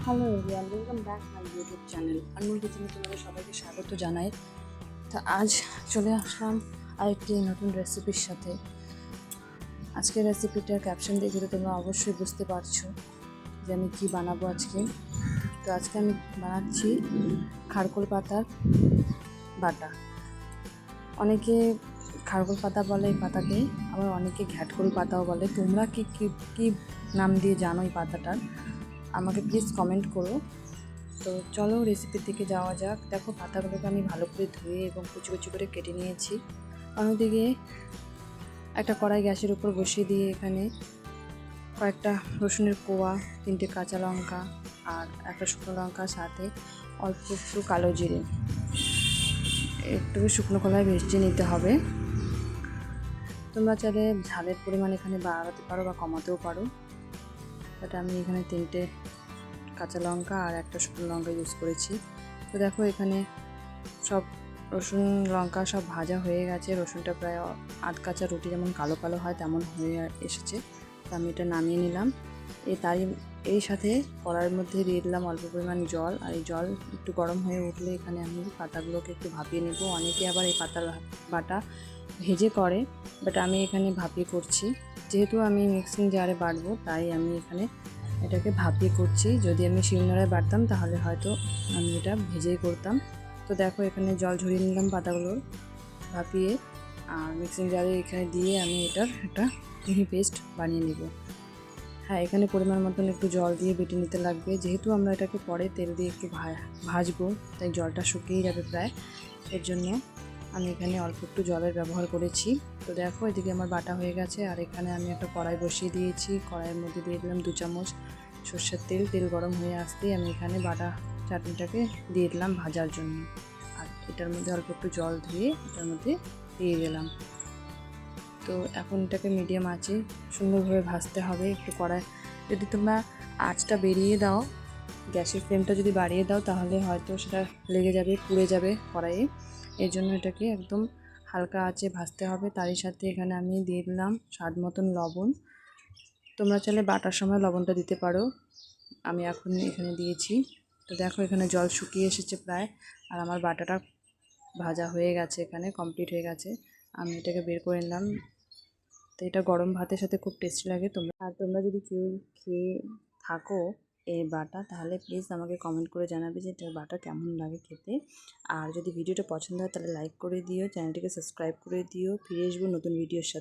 Hello everyone, welcome back my YouTube channel Anmol কিচেনে তোমাদের সবাইকে স্বাগত জানাই। তো আজ চলে আসলাম আরেকটি নতুন রেসিপির সাথে। আজকের রেসিপিটার ক্যাপশন দেখে তো তোমরা অবশ্যই বুঝতে পারছো যে আমি কী বানাবো আজকে। তো আজকে আমি বানাচ্ছি খারকোল পাতার বাটা। অনেকে খারকোল পাতা বলে এই পাতাকে, আবার অনেকে ঘ্যাটকোল পাতাও বলে। তোমরা কি নাম দিয়ে জানো এই পাতাটার আমাকে প্লিজ কমেন্ট করো। তো চলো রেসিপির দিকে যাওয়া যাক। দেখো পাতাগুলোকে আমি ভালো করে ধুয়ে এবং কুচি কুচি করে কেটে নিয়েছি। অন্যদিকে একটা কড়াই গ্যাসের উপর বসিয়ে দিয়ে এখানে কয়েকটা রসুনের কোয়া, 3টে কাঁচা লঙ্কা আর একটা শুকনো লঙ্কা, সাথে অল্প একটু কালো জিরে একটু শুকনো কলায় ভেজে নিতে হবে। তোমরা চাইলে ঝালের পরিমাণ এখানে বাড়াতে পারো বা কমাতেও পারো, বাট আমি এখানে 3টে কাঁচা লঙ্কা আর একটা শুকনো লঙ্কা ইউজ করেছি। তো দেখো এখানে সব রসুন লঙ্কা সব ভাজা হয়ে গেছে। রসুনটা প্রায় আধ কাঁচা রুটি যেমন কালো কালো হয় তেমন হয়ে এসেছে। তো আমি এটা নামিয়ে নিলাম। এই সাথে কড়াইয়ের মধ্যে দিয়ে দিলাম অল্প পরিমাণ জল, আর এই জল একটু গরম হয়ে উঠলে এখানে আমি পাতাগুলোকে একটু ভাপিয়ে নেব। অনেকে আবার এই পাতার বাটা ভেজে করে, বাট আমি এখানে ভাপিয়ে করছি। যেহেতু আমি মিক্সিং জারে বাটবো তাই আমি এখানে এটাকে ভাপিয়ে করছি। যদি আমি শিলনোড়ায় বাটতাম তাহলে হয়তো আমি এটা ভেজেই করতাম। তো দেখো এখানে জল ঝরিয়ে নিলাম পাতাগুলোর ভাপিয়ে, আর মিক্সিং জারে এখানে দিয়ে আমি এটার একটা মিহি পেস্ট বানিয়ে নেব। হ্যাঁ, এখানে পরিমাণ মতন একটু জল দিয়ে বেটে নিতে লাগবে, যেহেতু আমরা এটাকে পরে তেল দিয়ে একটু ভাজবো, তাই জলটা শুকিয়ে যাবে প্রায়। এর জন্য আমি এখানে অল্প একটু জলের ব্যবহার করেছি। তো দেখো এদিকে আমার বাটা হয়ে গেছে, আর এখানে আমি একটা কড়াই বসিয়ে দিয়েছি। কড়াইয়ের মধ্যে দিয়ে দিলাম 2 চামচ সর্ষের তেল। তেল গরম হয়ে আসতেই আমি এখানে বাটা চাটনিটাকে দিয়ে দিলাম ভাজার জন্য, আর এটার মধ্যে অল্প একটু জল ধুয়ে এটার মধ্যে দিয়ে গেলাম। তো এখন এটাকে মিডিয়াম আঁচে সুন্দরভাবে ভাজতে হবে। একটু কড়াই যদি তোমরা আঁচটা বেরিয়ে দাও, গ্যাসের ফ্লেমটা যদি বাড়িয়ে দাও, তাহলে হয়তো সেটা লেগে যাবে, পুড়ে যাবে কড়াইয়ে। এর জন্য এটাকে একদম হালকা আঁচে ভাজতে হবে। তারই সাথে এখানে আমি দিয়ে দিলাম স্বাদ মতন লবণ। তোমরা চাইলে বাটার সময় লবণটা দিতে পারো, আমি এখন এখানে দিয়েছি। তো দেখো এখানে জল শুকিয়ে এসেছে প্রায়, আর আমার বাটাটা ভাজা হয়ে গেছে, এখানে কমপ্লিট হয়ে গেছে। আমি এটাকে বের করে নিলাম। তো এটা গরম ভাতের সাথে খুব টেস্টি লাগে। তোমরা যদি কেউ খেয়ে থাকো এই বাটা, তাহলে প্লিজ আমাকে কমেন্ট করে জানাবে যে এটার বাটা কেমন লাগে খেতে। আর যদি ভিডিওটা পছন্দ হয় তাহলে লাইক করে দিও, চ্যানেলটিকে সাবস্ক্রাইব করে দিও। ফিরে আসবো নতুন ভিডিওর সাথে।